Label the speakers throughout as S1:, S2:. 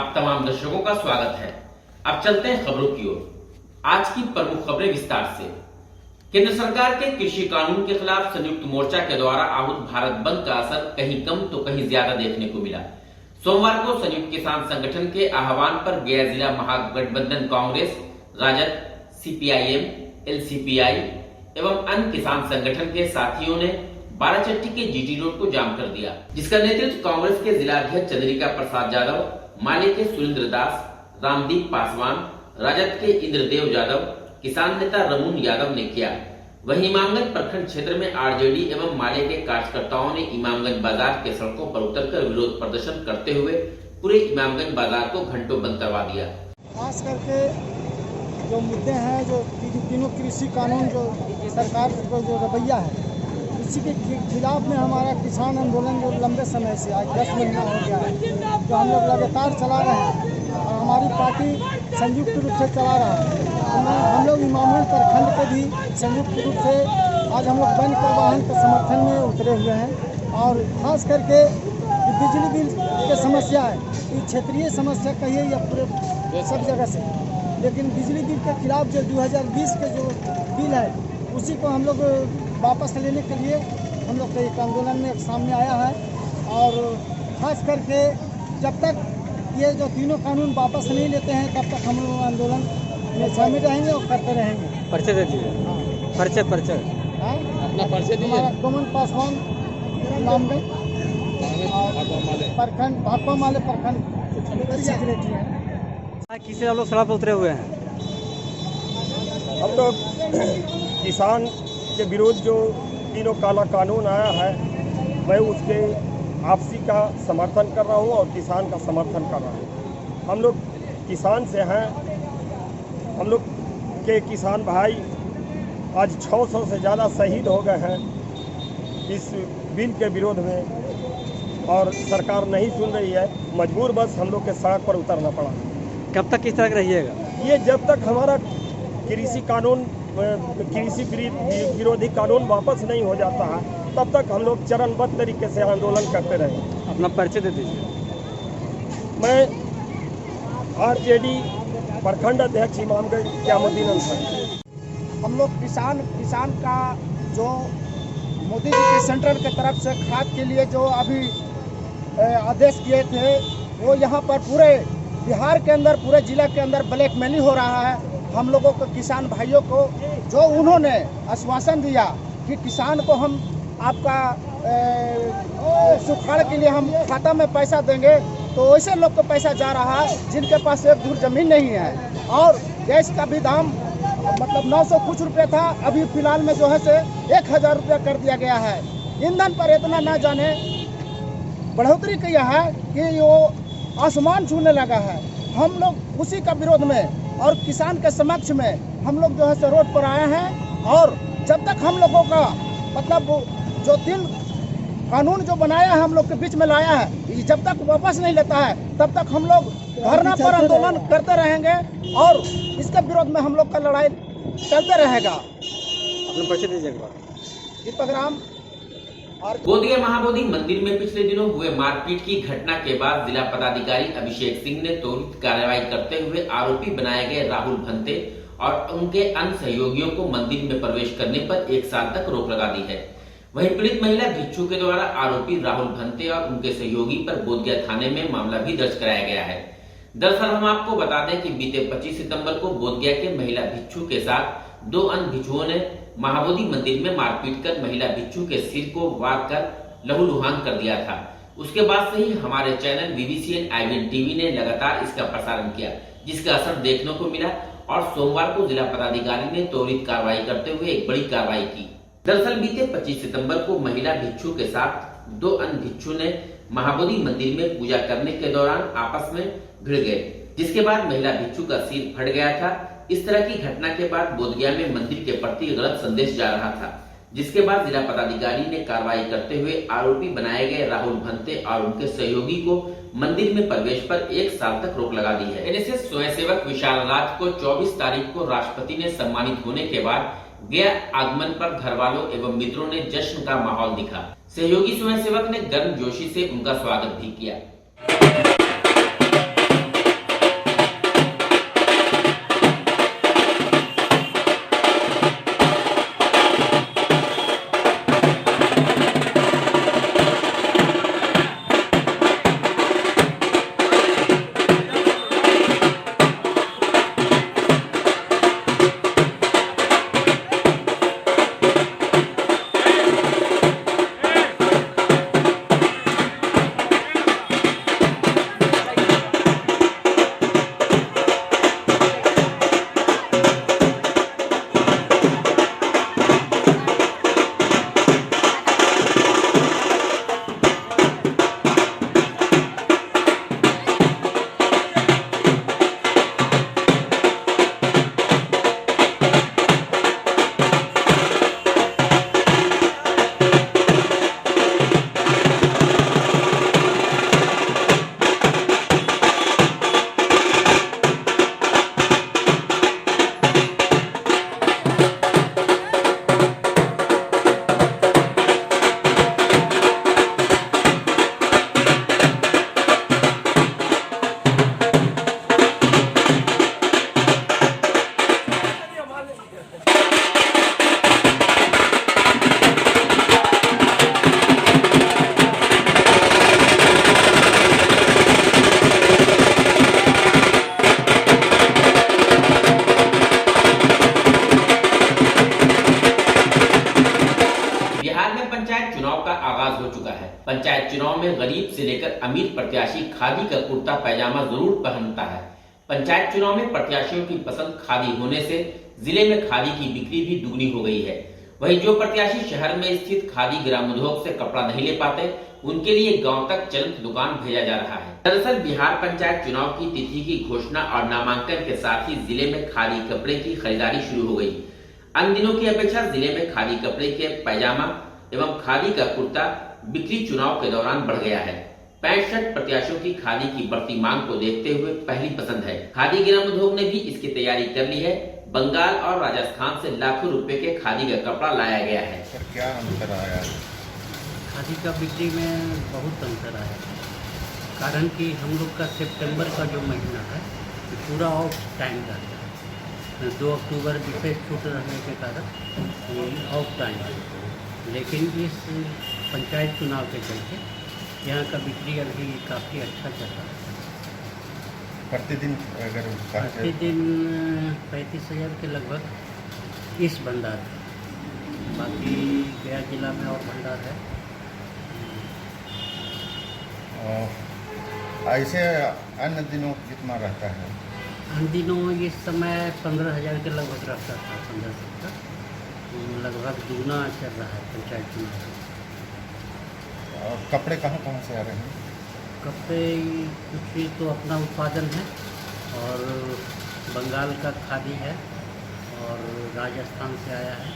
S1: आप तमाम दर्शकों का स्वागत है। अब चलते हैं खबरों की ओर। आज की प्रमुख खबरें विस्तार से। केंद्र सरकार के कृषि कानून के खिलाफ संयुक्त मोर्चा के द्वारा आहूत भारत बंद का असर कहीं कम तो कहीं ज्यादा देखने को मिला। सोमवार को संयुक्त किसान संगठन के आह्वान पर गया जिला महागठबंधन कांग्रेस, राजद, सीपीआईएम, एलसीपीआई एवं अन्य किसान संगठन के साथियों ने बाराचट्टी के जीटी रोड को जाम कर दिया, जिसका नेतृत्व कांग्रेस के जिला अध्यक्ष चंद्रिका प्रसाद यादव, माले के सुरेंद्र दास, रामदीप पासवान, राजद के इंद्रदेव यादव, किसान नेता रमून यादव ने किया। वहीं इमामगंज प्रखंड क्षेत्र में आरजेडी एवं माले के कार्यकर्ताओं ने इमामगंज बाजार के सड़कों पर उतरकर विरोध प्रदर्शन करते हुए पूरे इमामगंज बाजार को घंटों बंद करवा दिया।
S2: खास करके जो मुद्दे हैं, जो तीनों कृषि कानून, जो सरकार का जो रवैया है, इसी के खिलाफ में हमारा किसान आंदोलन जो लंबे समय से आज 10 महीना हो गया है, जो हम लोग लगातार चला रहे हैं और हमारी पार्टी संयुक्त रूप से चला रहा है। हम लोग इमामगंज प्रखंड पे भी संयुक्त रूप से आज हम लोग वन परिवहन के समर्थन में उतरे हुए हैं। और खास करके बिजली बिल की समस्या है, ये क्षेत्रीय समस्या कहिए या पूरे सब जगह से, लेकिन बिजली बिल के खिलाफ जो 2020 के जो बिल है उसी को हम लोग वापस लेने के लिए हम लोग एक आंदोलन में सामने आया है। और खास करके जब तक ये जो तीनों कानून वापस नहीं लेते हैं तब तक हम लोग आंदोलन में शामिल रहेंगे और करते रहेंगे।
S3: पर्चे दे दीजिए।
S2: हाँ,
S3: पर्चे
S2: अपना पर्चे दीजिए। हमारा गोमन पासवान नाम में प्रखंड भाकपा माले प्रखंड सेक्रेटरी है।
S3: किसे आप लोग सड़क पर उतरे हुए हैं?
S4: हम लोग किसान के विरोध जो तीनों काला कानून आया है, मैं उसके आपसी का समर्थन कर रहा हूं और किसान का समर्थन कर रहा हूं। हम लोग किसान से हैं, हम लोग के किसान भाई आज 600 से ज़्यादा शहीद हो गए हैं इस बिल के विरोध में, और सरकार नहीं सुन रही है। मजबूर बस हम लोग के सड़क पर उतरना पड़ा।
S3: कब तक किस तरह रहिएगा?
S4: ये जब तक हमारा कृषि कानून, कृषि विरोधी कानून वापस नहीं हो जाता है, तब तक हम लोग चरणबद्ध तरीके से आंदोलन करते रहेंगे।
S3: अपना परिचय दे दीजिए।
S4: मैं आरजेडी प्रखंड अध्यक्ष इमामगंज क्यामुद्दीन अंसारी।
S2: हम लोग किसान का जो मोदी जी के सेंट्रल के तरफ से खाद के लिए जो अभी आदेश किए थे, वो यहाँ पर पूरे बिहार के अंदर, पूरे जिला के अंदर ब्लैकमेलिंग हो रहा है। हम लोगों को, किसान भाइयों को जो उन्होंने आश्वासन दिया कि किसान को हम आपका सुखाड़ के लिए हम खाता में पैसा देंगे, तो वैसे लोग को पैसा जा रहा है जिनके पास एक धुर जमीन नहीं है। और गैस का भी दाम मतलब 900 कुछ रुपये था, अभी फिलहाल में जो है से 1000 रुपया कर दिया गया है। ईंधन पर इतना ना जाने बढ़ोतरी किया है कि वो आसमान छूने लगा है। हम लोग उसी का विरोध में और किसान के समक्ष में हम लोग जो है से रोड पर आए हैं। और जब तक हम लोगों का मतलब जो 3 कानून जो बनाया है, हम लोग के बीच में लाया है, जब तक वापस नहीं लेता है तब तक हम लोग धरना पर आंदोलन करते रहेंगे और इसके विरोध में हम लोग का लड़ाई चलते रहेगा।
S3: अपना परिचय दीजिएगा।
S2: दीपक राम।
S1: बोधगया महाबोधि मंदिर में पिछले दिनों हुए मारपीट की घटना के बाद जिला पदाधिकारी अभिषेक सिंह ने त्वरित कार्रवाई करते हुए आरोपी बनाए गए राहुल भंते और उनके अन्य सहयोगियों को मंदिर में प्रवेश करने पर 1 साल तक रोक लगा दी है। वहीं पीड़ित महिला भिक्षु के द्वारा आरोपी राहुल भंते और उनके सहयोगी पर बोधगया थाने में मामला भी दर्ज कराया गया है। दरअसल हम आपको बता दें कि बीते 25 सितंबर को बोधगया के महिला भिक्षु के साथ 2 अन्य भिक्षुओं ने महाबोधि मंदिर में मारपीट कर महिला भिक्षु के सिर को वार कर लहूलुहान कर दिया था। उसके बाद से ही हमारे चैनल बीबीसीएन IVN टीवी ने लगातार इसका प्रसारण किया, जिसका असर देखने को मिला और सोमवार को जिला पदाधिकारी ने त्वरित कार्रवाई करते हुए एक बड़ी कार्रवाई की। दरअसल बीते 25 सितंबर को महिला भिक्षु के साथ 2 अन्य भिक्षु ने महाबोधि मंदिर में पूजा करने के दौरान आपस में भिड़ गए, जिसके बाद महिला भिक्षु का सिर फट गया था। इस तरह की घटना के बाद बोधगया में मंदिर के प्रति गलत संदेश जा रहा था, जिसके बाद जिला पदाधिकारी ने कार्रवाई करते हुए आरोपी बनाए गए राहुल भंते और उनके सहयोगी को मंदिर में प्रवेश पर 1 साल तक रोक लगा दी है। एनएसएस स्वयंसेवक विशाल राज को 24 तारीख को राष्ट्रपति ने सम्मानित होने के बाद गया आगमन पर घर वालों एवं मित्रों ने जश्न का माहौल दिखा। सहयोगी स्वयंसेवक ने गर्मजोशी से उनका स्वागत भी किया। में गरीब से लेकर अमीर प्रत्याशी खादी का कुर्ता पैजामा जरूर पहनता है। पंचायत चुनाव में प्रत्याशियों की पसंद खादी होने से जिले में खादी की बिक्री भी दुगनी हो गई है। वहीं जो प्रत्याशी शहर में स्थित खादी ग्रामोद्योग से कपड़ा नहीं ले पाते, उनके लिए गांव तक चलंत दुकान भेजा जा रहा है। दरअसल बिहार पंचायत चुनाव की तिथि की घोषणा और नामांकन के साथ ही जिले में खादी कपड़े की खरीदारी शुरू हो गई। अन्य दिनों की अपेक्षा जिले में खादी कपड़े के पैजामा एवं खादी का कुर्ता बिक्री चुनाव के दौरान बढ़ गया है। 65 प्रत्याशियों की खादी की बढ़ती मांग को देखते हुए पहली पसंद है। खादी ग्रामोद्योग ने भी इसकी तैयारी कर ली है। बंगाल और राजस्थान से लाखों रुपए के खादी का कपड़ा लाया गया है।
S5: सर क्या अंतर आया?
S6: खादी का बिक्री में बहुत अंतर आया है, कारण कि हम लोग का सितंबर का जो महीना है पूरा ऑफ टाइम रहता है। 2 अक्टूबर विशेष छूट रहने के कारण ऑफ टाइम है, लेकिन इस पंचायत चुनाव के चलते यहाँ का बिक्री अभी काफ़ी अच्छा चल रहा है।
S5: प्रतिदिन अगर
S6: प्रतिदिन 35,000 के लगभग इस भंडार है। बाकी गया जिला में और भंडार है।
S5: ऐसे अन्य दिनों कितना रहता है?
S6: अन्य दिनों इस समय 15,000 के लगभग रहता था, 15,000 लगभग दुगना चल रहा है पंचायत चुनाव।
S5: और कपड़े कहाँ कहाँ से आ रहे हैं?
S6: कपड़े कुछ तो अपना उत्पादन है, और बंगाल का खादी है, और राजस्थान से आया है,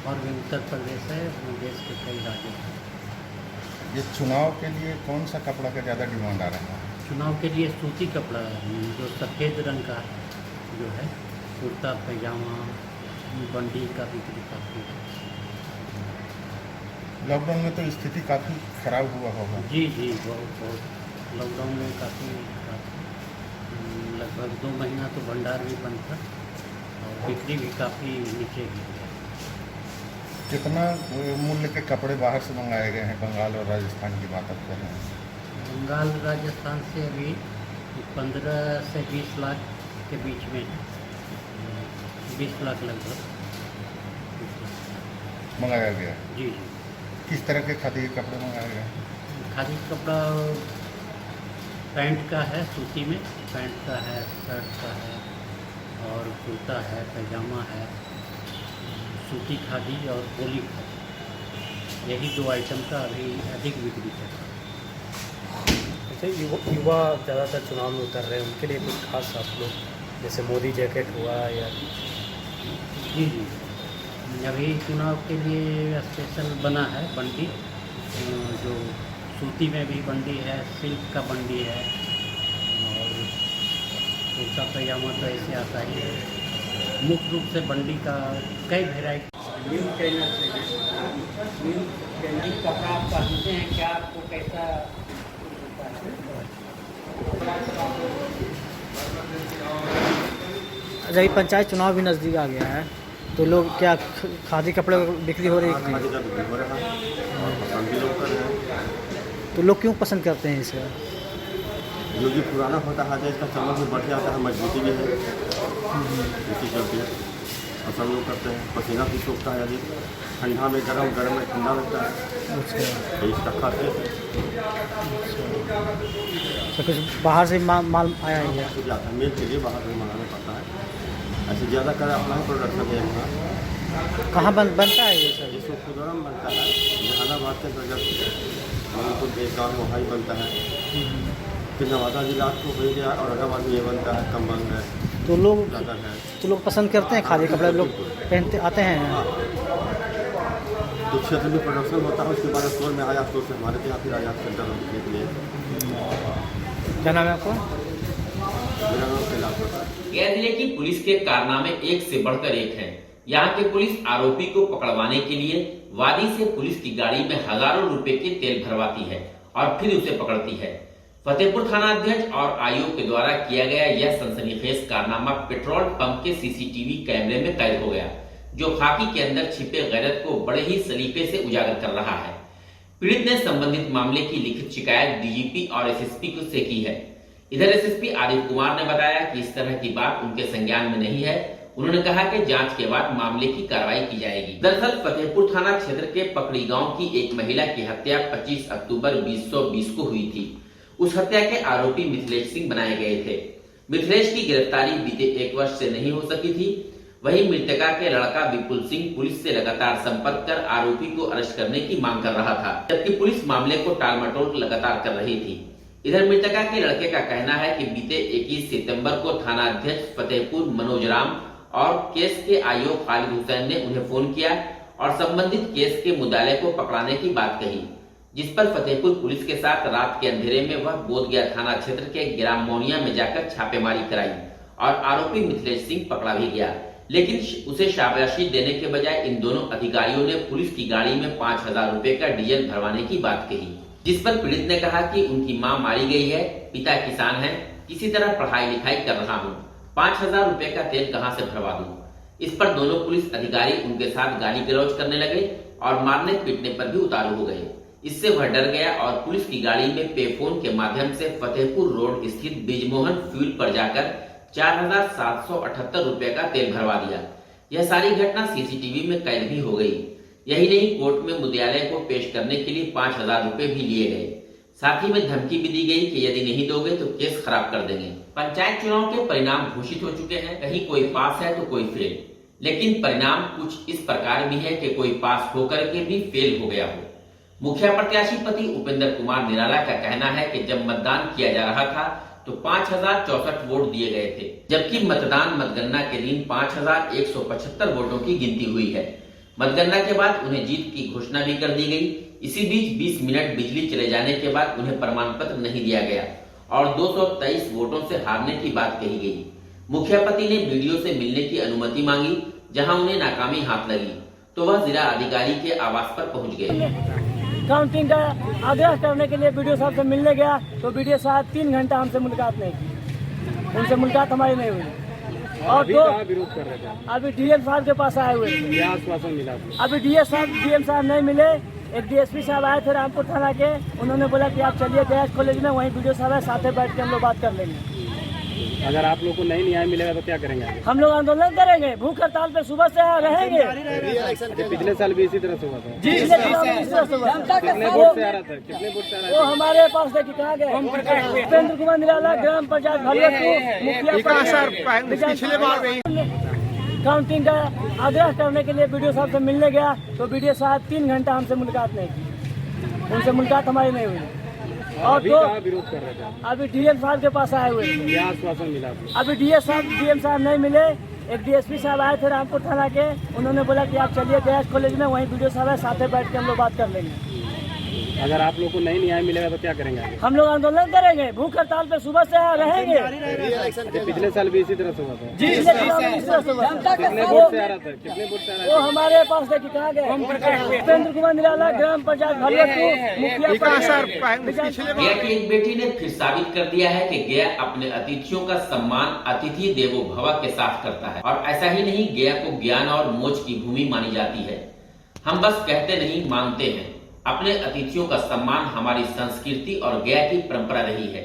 S6: और भी उत्तर प्रदेश है, देश के कई राज्यों हैं।
S5: ये चुनाव के लिए कौन सा कपड़ा का ज़्यादा डिमांड आ रहा है?
S6: चुनाव के लिए सूती कपड़ा जो सफ़ेद रंग का जो है, कुर्ता पैजामा बंडी का बिक्री काफ़ी है।
S5: लॉकडाउन में तो स्थिति काफ़ी खराब हुआ होगा।
S6: जी बहुत लॉकडाउन में काफ़ी लगभग 2 महीना तो भंडार भी बंद था, और बिक्री भी काफ़ी नीचे गिर गया।
S5: कितना मूल्य के कपड़े बाहर से मंगाए गए हैं? बंगाल और राजस्थान की बात आप कर रहे हैं।
S6: बंगाल राजस्थान से अभी 15 से 20 लाख के बीच में, 20 लाख लगभग
S5: मंगाया गया।
S6: जी।
S5: किस तरह के खादी के कपड़े मंगाए गए?
S6: खादी कपड़ा पैंट का है, सूती में पैंट का है, शर्ट का है, और कुर्ता है, पैजामा है, सूती खादी और पोली खादी, यही 2 आइटम का अभी अधिक बिक्री है।
S7: अच्छा, युवा ज़्यादातर चुनाव में उतर रहे हैं, उनके लिए कुछ खास आप लोग, जैसे मोदी जैकेट हुआ या
S6: जी अभी चुनाव के लिए स्पेशल बना है बंडी, जो सूती में भी बंडी है, सिल्क का बंडी है, और कुर्ता पैजामा तो ऐसे आता ही है। मुख्य रूप से बंडी का कई वेराइटी। न्यू ट्रेनर से न्यू ट्रेंडिंग कपड़ा आप पहनते हैं, क्या आपको कैसा?
S3: अच्छा, ये पंचायत चुनाव भी नज़दीक आ गया है, तो लोग क्या खादी कपड़े बिक्री हो रही है?
S8: खादी का बिक्री हो रहा है और पसंद भी लोग कर रहे हैं।
S3: तो लोग क्यों पसंद करते हैं इसे?
S8: जो भी पुराना होता है इसका चमक भी बढ़ जाता है, मजबूती भी है, इसी चलते पसंद लोग करते हैं। पसीना भी सूखता है, अधिक ठंडा में गर्म, गर्म में ठंडा लगता है,
S3: अच्छा,
S8: तो इसका खासियत है।
S3: तो कुछ बाहर से माल आया है क्या?
S8: तो ज़्यादा मेल के लिए बाहर से मंगाना पड़ता है। ऐसे ज़्यादा कर अपना ही प्रोडक्शन है यहाँ।
S3: कहाँ बनता है ये सर?
S8: जिसको खुदरम बनता है, जहानाबाद के अंतर्गत मणिपुर एक गाँव वहाँ ही बनता है। फिर नवादा जिला को हो गया, औरंगाबाद में ये बनता है, कंबल है,
S3: तो लोग
S8: चादर है।
S3: तो लोग पसंद करते हैं खादी कपड़े, लोग पहनते आते हैं।
S8: तो क्षेत्र में प्रोडक्शन होता है, उसके बाद स्टोर में आया, स्टोर से हमारे यहाँ फिर आया सेंटर में बिकने के लिए।
S3: क्या नाम है आपको?
S8: मेरा नाम कैलाश है।
S1: गया जिले की पुलिस के कारनामे एक से बढ़कर एक हैं। यहाँ के पुलिस आरोपी को पकड़वाने के लिए वादी से पुलिस की गाड़ी में हजारों रुपए के तेल भरवाती है और फिर उसे पकड़ती है। फतेहपुर थाना अध्यक्ष और आयोग के द्वारा किया गया यह सनसनीखेज कारनामा पेट्रोल पंप के सीसीटीवी कैमरे में कैद हो गया, जो खाकी के अंदर छिपे गैरत को बड़े ही सलीके से उजागर कर रहा है। पीड़ित ने संबंधित मामले की लिखित शिकायत डीजीपी और एसएसपी से की है। इधर एसएसपी आदित्य कुमार ने बताया कि इस तरह की बात उनके संज्ञान में नहीं है उन्होंने कहा कि जांच के बाद मामले की कार्रवाई की जाएगी। दरअसल फतेहपुर थाना क्षेत्र के पकड़ी गांव की एक महिला की हत्या 25 अक्टूबर 2020 को हुई थी। उस हत्या के आरोपी मिथिलेश सिंह बनाए गए थे। मिथिलेश की गिरफ्तारी बीते 1 वर्ष से नहीं हो सकी थी। वहीं मृतका के लड़का विपुल सिंह पुलिस से लगातार संपर्क कर आरोपी को अरेस्ट करने की मांग कर रहा था, जबकि पुलिस मामले को टालमटोल लगातार कर रही थी। इधर मृतका के लड़के का कहना है कि बीते 21 सितंबर को थाना अध्यक्ष फतेहपुर मनोज राम और केस के आईओ खालिद हुसैन ने उन्हें फोन किया और संबंधित केस के मुद्दाले को पकड़ाने की बात कही, जिस पर फतेहपुर पुलिस के साथ रात के अंधेरे में वह बोधगया थाना क्षेत्र के ग्राम मोनिया में जाकर छापेमारी कराई और आरोपी मिथिलेश सिंह पकड़ा भी गया। लेकिन उसे शाबाशी देने के बजाय इन दोनों अधिकारियों ने पुलिस की गाड़ी में 5,000 रुपए का डीजल भरवाने की बात कही, जिस पर पीड़ित ने कहा कि उनकी मां मारी गई है, पिता किसान है, किसी तरह पढ़ाई लिखाई कर रहा हूं, 5,000 रुपए का तेल कहां से भरवा दूं। इस पर दोनों पुलिस अधिकारी उनके साथ गाली गलौज करने लगे और मारने पीटने पर भी उतारू हो गए। इससे वह डर गया और पुलिस की गाड़ी में पे फोन के माध्यम से फतेहपुर रोड स्थित बिजमोहन फ्यूल पर जाकर 4,778 रुपए का तेल भरवा दिया। यह सारी घटना सीसीटीवी में कैद भी हो गई। यही नहीं, कोर्ट में मुद्दालय को पेश करने के लिए 5,000 रुपए भी लिए गए। साथ ही में धमकी भी दी गई कि यदि नहीं दोगे तो केस खराब कर देंगे। पंचायत चुनाव के परिणाम घोषित हो चुके हैं, कहीं कोई पास है तो कोई फेल, लेकिन परिणाम कुछ इस प्रकार भी है कि कोई पास होकर के भी फेल हो गया हो। मुखिया प्रत्याशी पति उपेंद्र कुमार निराला का कहना है कि जब मतदान किया जा रहा था तो 5,064 वोट दिए गए थे, जबकि मतगणना के दिन 5,175 वोटों की गिनती हुई है। मतगणना के बाद उन्हें जीत की घोषणा भी कर दी गई। इसी बीच 20 मिनट बिजली चले जाने के बाद उन्हें प्रमाण पत्र नहीं दिया गया और 223 वोटों से हारने की बात कही गई। मुखिया पति ने वीडियो से मिलने की अनुमति मांगी, जहां उन्हें नाकामी हाथ लगी तो वह जिला अधिकारी के आवास पर पहुंच गए।
S3: काउंटिंग का आग्रह करने के लिए वीडियो साहब से मिलने गया तो वीडियो साहब 3 घंटा हमसे मुलाकात नहीं की, उनसे मुलाकात हमारी नहीं हुई। और तो
S7: विरोध कर रहे थे,
S3: अभी डीएम साहब के पास आए हुए थे,
S7: आश्वासन मिला।
S3: अभी डीएम साहब नहीं मिले। एक डीएसपी साहब आए थे रामपुर थाना के, उन्होंने बोला कि आप चलिए गैस कॉलेज में, वहीं वीडियो साहब है, साथ में बैठ के हम लोग बात कर लेंगे।
S7: अगर आप लोग को नहीं न्याय मिलेगा तो क्या करेंगे आगे?
S3: हम लोग आंदोलन करेंगे, भूख हड़ताल पे सुबह से रहेंगे।
S7: पिछले साल भी इसी तरह से हुआ था।
S3: पिछले साल भी इसी तरह से हुआ था।
S7: कितने वोट से आ रहा था? कितने वोट से आ रहा
S3: वो हमारे पास देखिए कहाँ गए, उपेंद्र कुमार निराला, ग्राम पंचायत काउंटिंग का आग्रह करने के लिए वीडियो साहब से मिलने गया तो वीडियो साहब 3 घंटा हमसे मुलाकात नहीं की, उनसे मुलाकात हमारी नहीं हुई। और तो
S7: विरोध कर रहे थे,
S3: अभी डीएम साहब के पास आए हुए थे,
S7: आश्वासन मिला।
S3: अभी डीएम साहब नहीं मिले। एक डीएसपी साहब आए थे रामपुर थाना के, उन्होंने बोला कि आप चलिए गैस कॉलेज में, वहीं वीडियो साहब है, साथ में बैठ के हम लोग बात कर लेंगे।
S7: अगर आप लोग को नहीं न्याय मिलेगा तो क्या करेंगे आगे?
S3: हम लोग आंदोलन करेंगे, भूख हड़ताल पे सुबह से रहेंगे।
S7: पिछले साल भी इसी तरह से हुआ था।
S3: पिछले साल भी इसी तरह से हुआ था।
S7: कितने वोट से आ रहा था? कितने वोट से आ रहा
S3: वो हमारे पास देखिए कहाँ गए, उपेंद्र कुमार निराला, ग्राम पंचायत
S1: गया की एक बेटी ने फिर साबित कर दिया है कि गया अपने अतिथियों का सम्मान अतिथि देवो भव के साथ करता है। और ऐसा ही नहीं, गया को ज्ञान और मोच की भूमि मानी जाती है। हम बस कहते नहीं, मानते हैं। अपने अतिथियों का सम्मान हमारी संस्कृति और गया की परंपरा रही है।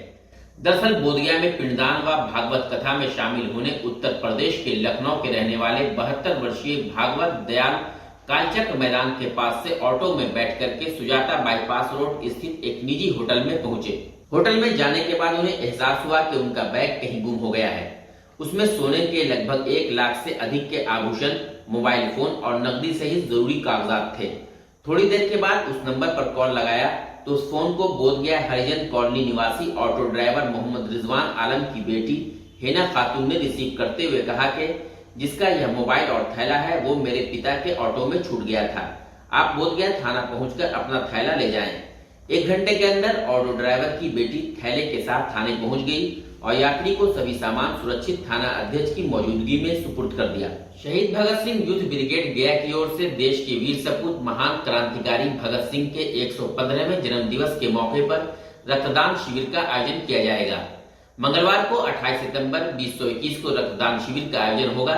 S1: दरअसल बोधगया में पिंडदान व भागवत कथा में शामिल होने उत्तर प्रदेश के लखनऊ के रहने वाले 72 वर्षीय भागवत दयाल कालचक्र मैदान के पास से ऑटो में बैठ करके सुजाता बाईपास रोड स्थित एक निजी होटल में पहुंचे। होटल में जाने के बाद उन्हें एहसास हुआ कि उनका बैग कहीं गुम हो गया है। उसमें सोने के लगभग 1 लाख से अधिक के आभूषण, मोबाइल फोन और नकदी सहित जरूरी कागजात थे। थोड़ी देर के बाद उस नंबर पर कॉल लगाया तो उस फोन को बोधगया हरिजन कॉलोनी निवासी ऑटो ड्राइवर मोहम्मद रिजवान आलम की बेटी हेना खातून ने रिसीव करते हुए कहा कि जिसका यह मोबाइल और थैला है वो मेरे पिता के ऑटो में छूट गया था। आप बोधगया थाना पहुंचकर अपना थैला ले जाएं। 1 घंटे के अंदर ऑटो ड्राइवर की बेटी थैले के साथ थाने पहुंच गई और यात्री को सभी सामान सुरक्षित थाना अध्यक्ष की मौजूदगी में सुपुर्द कर दिया। शहीद भगत सिंह यूथ ब्रिगेड गया की ओर से देश के वीर सपूत महान क्रांतिकारी भगत सिंह के 115वें जन्म दिवस के मौके पर रक्तदान शिविर का आयोजन किया जाएगा। मंगलवार को 28 सितंबर 2021 को रक्तदान शिविर का आयोजन होगा।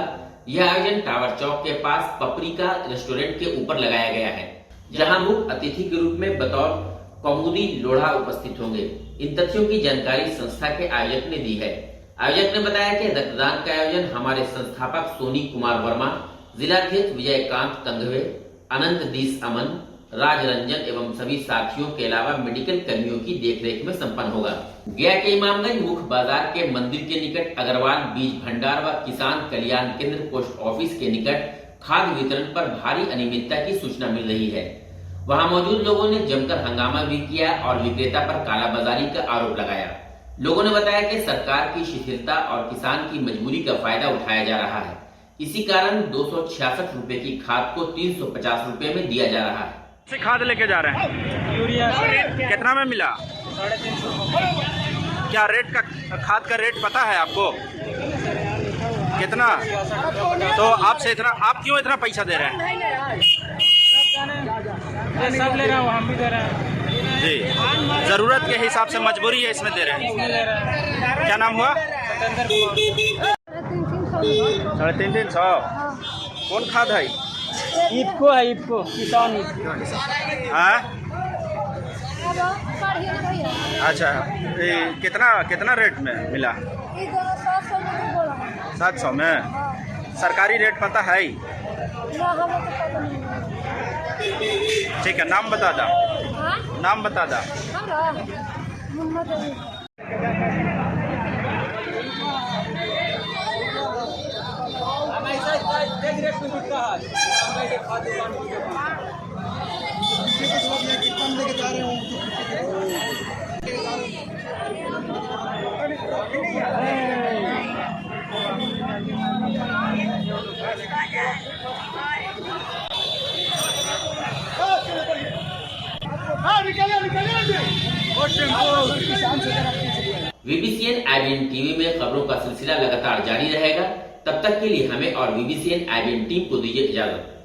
S1: यह आयोजन टावर चौक के पास पपरिका रेस्टोरेंट के ऊपर लगाया गया है, जहां मुख्य अतिथि के रूप में बतौर कौमुदी लोढ़ा उपस्थित होंगे। इन तथ्यों की जानकारी संस्था के आयोजक ने दी है। आयोजक ने बताया कि रक्तदान का आयोजन हमारे संस्थापक सोनी कुमार वर्मा, जिलाध्यक्ष विजयकांत कंघवे, अनंत दीस अमन, राज रंजन एवं सभी साथियों के अलावा मेडिकल कर्मियों की देखरेख में संपन्न होगा। गया के इमामगंज मुख्य बाजार के मंदिर के निकट अग्रवाल बीज भंडार व किसान कल्याण केंद्र पोस्ट ऑफिस के निकट खाद्य वितरण पर भारी अनियमितता की सूचना मिल रही है। वहां मौजूद लोगों ने जमकर हंगामा भी किया और विक्रेता पर कालाबाजारी का आरोप लगाया। लोगों ने बताया कि सरकार की शिथिलता और किसान की मजबूरी का फायदा उठाया जा रहा है। इसी कारण 266 रुपए की खाद को 350 रुपए में दिया जा रहा है।
S9: से खाद लेके जा रहे हैं,
S3: यूरिया
S9: कितना में मिला?
S3: 350।
S9: क्या रेट का खाद का रेट पता है आपको कितना? तो आपसे इतना, आप क्यों इतना पैसा दे रहे हैं?
S3: सब ले रहा हूँ, हम भी दे रहे हैं
S9: जी, जरूरत के हिसाब से मजबूरी है इसमें दे रहे हैं। क्या नाम हुआ? 350। कौन खाद है?
S3: इफको है, इफको किसान इफको।
S9: हाँ, अच्छा, कितना रेट में मिला? 700 में। सरकारी रेट पता है? ठीक है, नाम बता दा। नाम बता दा।
S1: वीबीसीएन IBN टीवी में खबरों का सिलसिला लगातार जारी रहेगा। तब तक के लिए हमें और वीबीसीएन IBN टीम को दीजिए इजाजत।